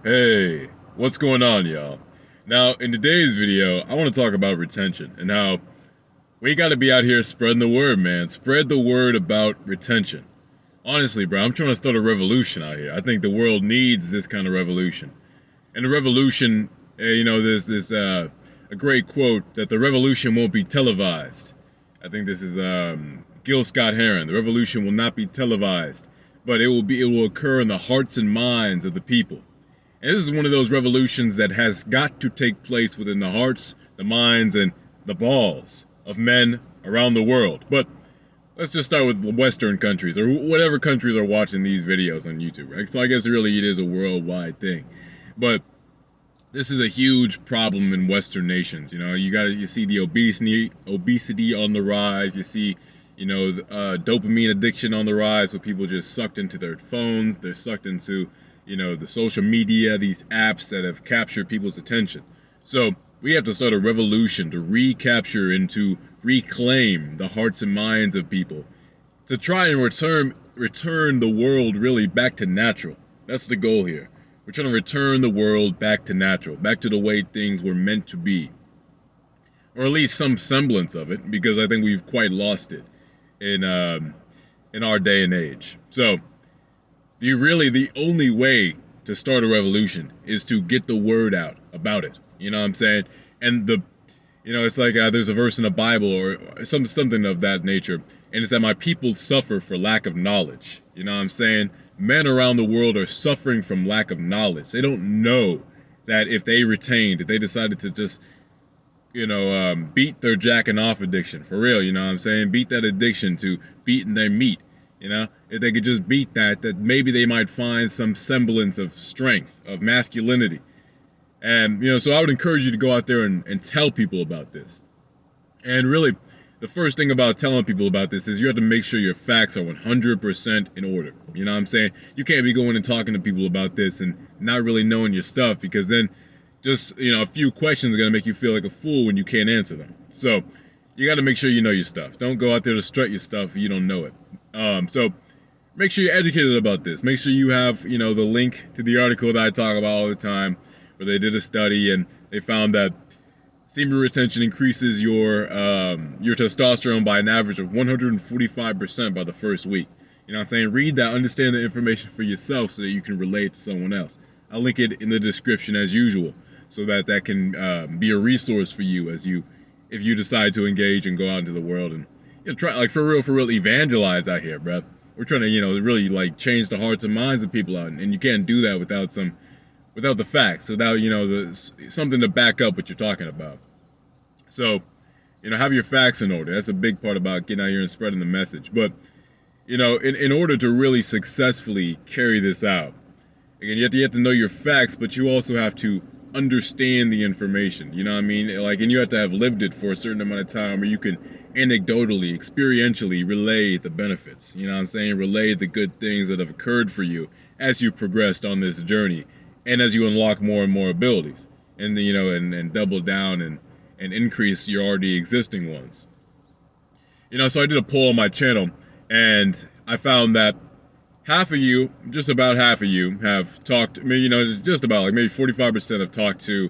Hey, what's going on, y'all? Now, in today's video, I want to talk about retention and how we got to be out here spreading the word, man. Spread the word about retention. Honestly, bro, I'm trying to start a revolution out here. I think the world needs this kind of revolution. And the revolution, there's this a great quote that the revolution won't be televised. I think this is Gil Scott Heron. The revolution will not be televised, but it will occur in the hearts and minds of the people. And this is one of those revolutions that has got to take place within the hearts, the minds, and the balls of men around the world. But let's just start with the Western countries, or whatever countries are watching these videos on YouTube, right? So I guess really it is a worldwide thing. But this is a huge problem in Western nations. You see the obesity on the rise. You see, dopamine addiction on the rise, with people just sucked into their phones. They're sucked into the social media, these apps that have captured people's attention. So we have to start a revolution to recapture and to reclaim the hearts and minds of people, to try and return the world really back to natural. That's the goal here. We're trying to return the world back to natural, back to the way things were meant to be, or at least some semblance of it, because I think we've quite lost it in our day and age. So the only way to start a revolution is to get the word out about it. You know what I'm saying? And it's like there's a verse in the Bible or something of that nature, and it's that my people suffer for lack of knowledge. You know what I'm saying? Men around the world are suffering from lack of knowledge. They don't know that if they decided to just beat their jacking off addiction for real. You know what I'm saying? Beat that addiction to beating their meat. If they could just beat that maybe they might find some semblance of strength, of masculinity. And, so I would encourage you to go out there and tell people about this. And really, the first thing about telling people about this is you have to make sure your facts are 100% in order. You know what I'm saying? You can't be going and talking to people about this and not really knowing your stuff, because then just, a few questions are going to make you feel like a fool when you can't answer them. So you got to make sure you know your stuff. Don't go out there to strut your stuff if you don't know it. So make sure you're educated about this. Make sure you have, the link to the article that I talk about all the time, where they did a study and they found that semen retention increases your testosterone by an average of 145% by the first week. You know what I'm saying? Read that, understand the information for yourself so that you can relate to someone else. I'll link it in the description as usual, so that can be a resource for you if you decide to engage and go out into the world and try, like, for real evangelize out here, bro. We're trying to really like change the hearts and minds of people out, and you can't do that without the facts, without something to back up what you're talking about. So have your facts in order. That's a big part about getting out here and spreading the message. But in order to really successfully carry this out, again, you have to know your facts, but you also have to understand the information. You know what I mean? Like, and you have to have lived it for a certain amount of time, where you can anecdotally, experientially relay the benefits. You know what I'm saying? Relay the good things that have occurred for you as you progressed on this journey, and as you unlock more and more abilities, and and double down and increase your already existing ones. So I did a poll on my channel, and I found that just about half of you have talked, just about, like, maybe 45% have talked to,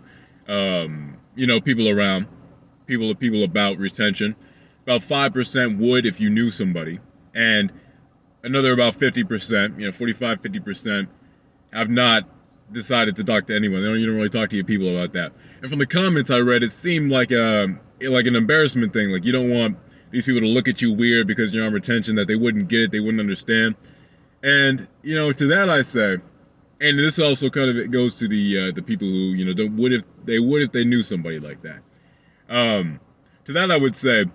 people about retention. About 5% would if you knew somebody. And another about 50%, 45, 50% have not decided to talk to anyone. You don't really talk to your people about that. And from the comments I read, it seemed like an embarrassment thing. Like, you don't want these people to look at you weird because you're on retention, that they wouldn't get it, they wouldn't understand. And to that I say, and this also kind of goes to the people who would if they knew somebody like that. To that I would say,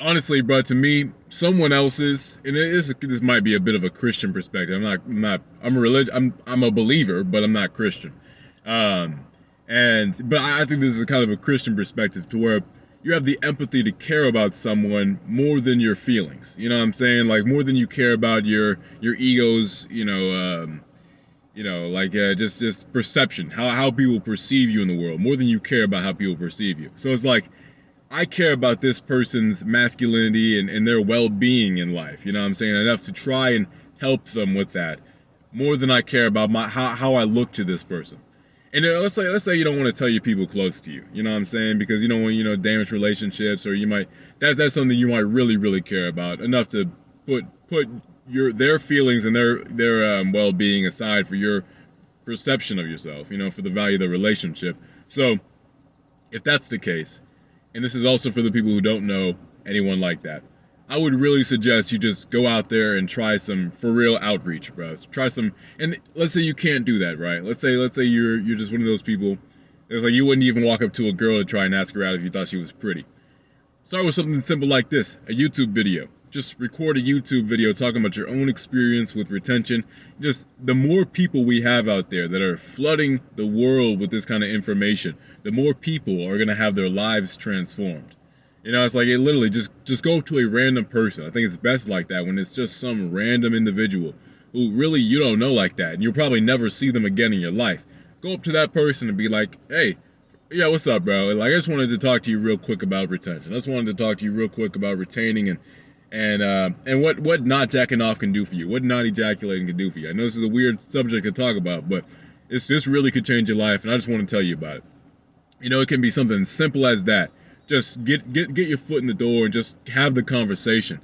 honestly, bro, to me, someone else's, and this might be a bit of a Christian perspective. I'm a believer, but I'm not Christian. But I think this is kind of a Christian perspective, to where you have the empathy to care about someone more than your feelings. You know what I'm saying? Like, more than you care about your ego's, just perception, how people perceive you in the world, more than you care about how people perceive you. So it's like, I care about this person's masculinity and their well-being in life, you know what I'm saying, enough to try and help them with that, more than I care about how I look to this person. And let's say you don't want to tell your people close to you. You know what I'm saying? Because you don't want damage relationships, or you might that's something you might really care about enough to put their feelings and their well-being aside for your perception of yourself. For the value of the relationship. So if that's the case, and this is also for the people who don't know anyone like that, I would really suggest you just go out there and try some for real outreach, bro. Try some, and let's say you can't do that, right? Let's say you're just one of those people. It's like you wouldn't even walk up to a girl to try and ask her out if you thought she was pretty. Start with something simple like this: a YouTube video. Just record a YouTube video talking about your own experience with retention. Just the more people we have out there that are flooding the world with this kind of information, the more people are gonna have their lives transformed. It's like it literally just go to a random person. I think it's best like that when it's just some random individual who really you don't know like that, and you'll probably never see them again in your life. Go up to that person and be like, hey, yeah, what's up, bro? Like, I just wanted to talk to you real quick about retention. I just wanted to talk to you real quick about retaining and what not jacking off can do for you, what not ejaculating can do for you. I know this is a weird subject to talk about, but this really could change your life, and I just want to tell you about it. It can be something simple as that. Just get your foot in the door and just have the conversation,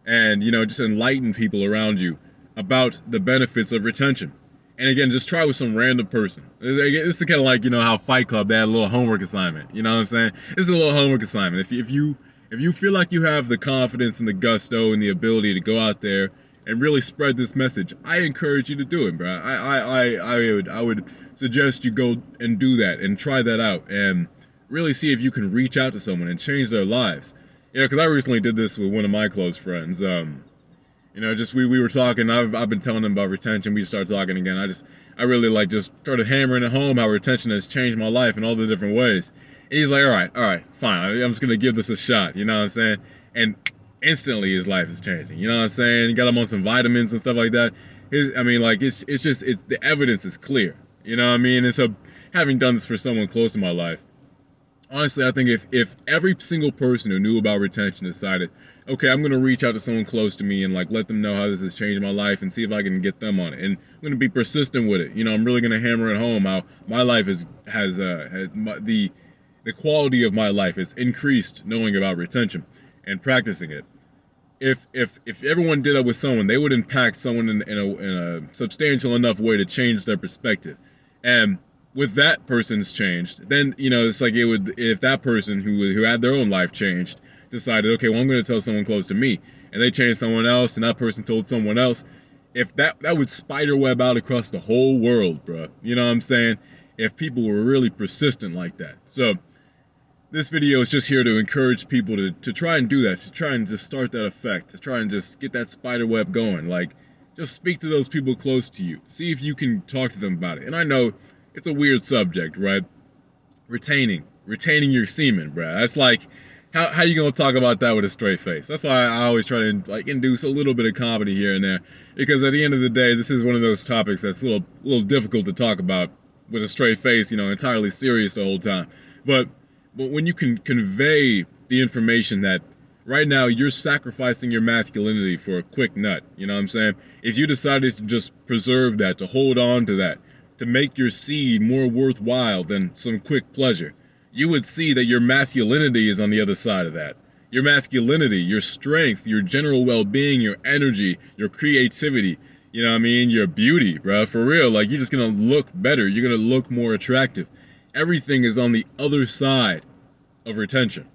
and just enlighten people around you about the benefits of retention. And again, just try with some random person. This is kind of like how Fight Club, they had a little homework assignment. You know what I'm saying? This is a little homework assignment. If you feel like you have the confidence and the gusto and the ability to go out there and really spread this message, I encourage you to do it, bro. I would suggest you go and do that and try that out and really see if you can reach out to someone and change their lives. Because I recently did this with one of my close friends. Just we were talking. I've been telling him about retention. We started talking again. I really just started hammering it home how retention has changed my life in all the different ways. And he's like, all right, fine. I'm just gonna give this a shot. You know what I'm saying? And instantly his life is changing. You know what I'm saying? He got him on some vitamins and stuff like that. The evidence is clear. You know what I mean? And so, having done this for someone close to my life, honestly, I think if every single person who knew about retention decided, okay, I'm going to reach out to someone close to me and let them know how this has changed my life and see if I can get them on it. And I'm going to be persistent with it. I'm really going to hammer it home how my life the quality of my life has increased knowing about retention and practicing it. If everyone did that with someone, they would impact someone in a substantial enough way to change their perspective. And with that person's changed, then it's like if that person who had their own life changed decided, okay, well, I'm going to tell someone close to me, and they changed someone else, and that person told someone else, if that would spiderweb out across the whole world, bro. You know what I'm saying? If people were really persistent like that. So this video is just here to encourage people to try and do that, to try and just start that effect, to try and just get that spiderweb going. Just speak to those people close to you. See if you can talk to them about it. And I know it's a weird subject, right? Retaining your semen, bro. That's like, how you gonna talk about that with a straight face? That's why I always try to induce a little bit of comedy here and there, because at the end of the day, this is one of those topics that's a little difficult to talk about with a straight face, entirely serious the whole time. But when you can convey the information that right now you're sacrificing your masculinity for a quick nut, you know what I'm saying? If you decided to just preserve that, to hold on to that, to make your seed more worthwhile than some quick pleasure, you would see that your masculinity is on the other side of that. Your masculinity, your strength, your general well-being, your energy, your creativity, your beauty, bro, for real. You're just gonna look better. You're gonna look more attractive. Everything is on the other side of retention.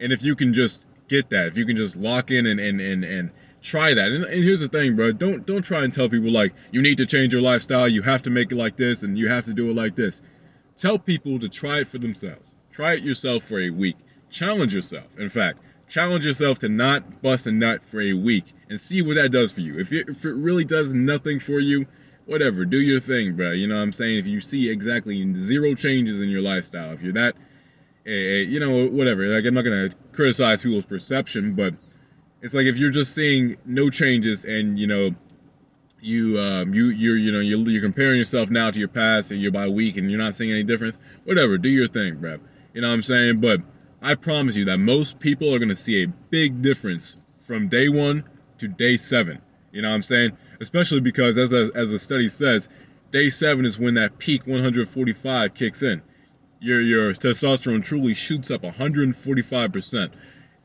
And if you can just get that, if you can just lock in and try that. And here's the thing, bro. Don't try and tell people you need to change your lifestyle, you have to make it like this, and you have to do it like this. Tell people to try it for themselves. Try it yourself for a week. Challenge yourself. In fact, challenge yourself to not bust a nut for a week and see what that does for you. If it really does nothing for you, whatever, do your thing, bro. You know what I'm saying? If you see exactly 0 changes in your lifestyle, if you're that, whatever. I'm not going to criticize people's perception, but it's like if you're just seeing no changes and, you're comparing yourself now to your past and you're by week and you're not seeing any difference, whatever, do your thing, bro. You know what I'm saying? But I promise you that most people are going to see a big difference from day 1 to day 7. You know what I'm saying? especially because as a study says, day 7 is when that peak 145 kicks in. Your testosterone truly shoots up 145%,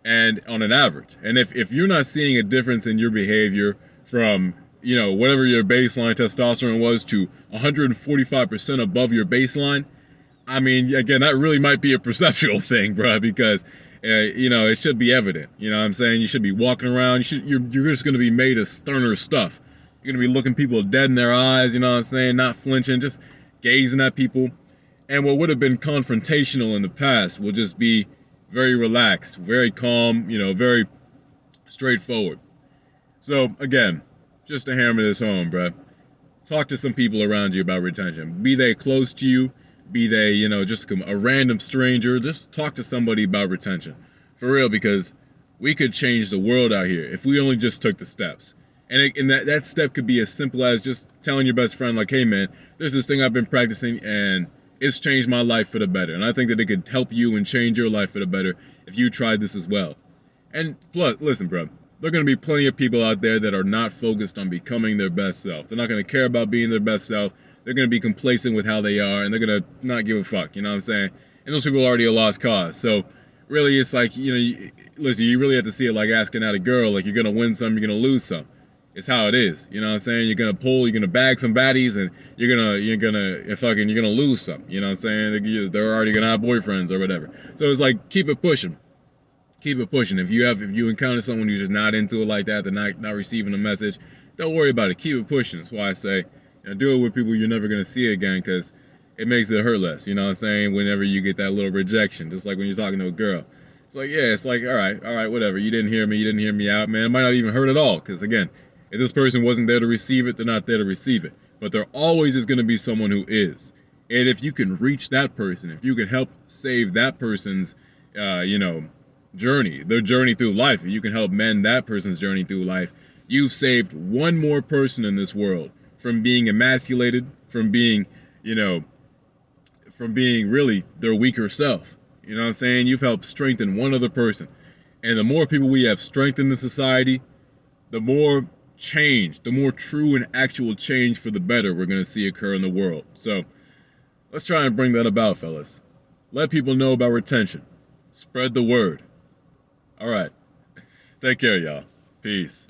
and on an average. And if you're not seeing a difference in your behavior from, you know, whatever your baseline testosterone was to 145% above your baseline, I mean, again, that really might be a perceptual thing, bro, because you know, it should be evident. You know what I'm saying? You should be walking around. You're just going to be made of sterner stuff. You're going to be looking people dead in their eyes, you know what I'm saying? Not flinching, just gazing at people. And what would have been confrontational in the past will just be very relaxed, very calm, you know, very straightforward. So, again, just to hammer this home, bro, talk to some people around you about retention. Be they close to you, be they, you know, just a random stranger, just talk to somebody about retention. For real, because we could change the world out here if we only just took the steps. And that step could be as simple as just telling your best friend, like, hey, man, there's this thing I've been practicing, and it's changed my life for the better. And I think that it could help you and change your life for the better if you tried this as well. And plus, listen, bro, there are going to be plenty of people out there that are not focused on becoming their best self. They're not going to care about being their best self. They're going to be complacent with how they are, and they're going to not give a fuck, you know what I'm saying? And those people are already a lost cause. So really, it's like, you know, listen, you really have to see it like asking out a girl, like, you're going to win some, you're going to lose some. It's how it is, you know what I'm saying? You're going to pull, you're going to bag some baddies, and you're going to lose some, you know what I'm saying? They're already going to have boyfriends or whatever. So it's like, keep it pushing. Keep it pushing. If you encounter someone who's just not into it like that, they're not receiving the message, don't worry about it. Keep it pushing. That's why I say, you know, do it with people you're never going to see again, because it makes it hurt less, you know what I'm saying? Whenever you get that little rejection, just like when you're talking to a girl. It's like, yeah, it's like, all right, whatever. You didn't hear me out, man. It might not even hurt at all, because again, if this person wasn't there to receive it, they're not there to receive it. But there always is going to be someone who is. And if you can reach that person, if you can help save that person's, you know, journey, their journey through life, if you can help mend that person's journey through life, you've saved one more person in this world from being emasculated, from being, you know, from being really their weaker self. You know what I'm saying? You've helped strengthen one other person. And the more people we have strengthened in society, the more change, the more true and actual change for the better we're going to see occur in the world. So let's try and bring that about, fellas. Let people know about retention. Spread the word. All right. Take care, y'all. Peace.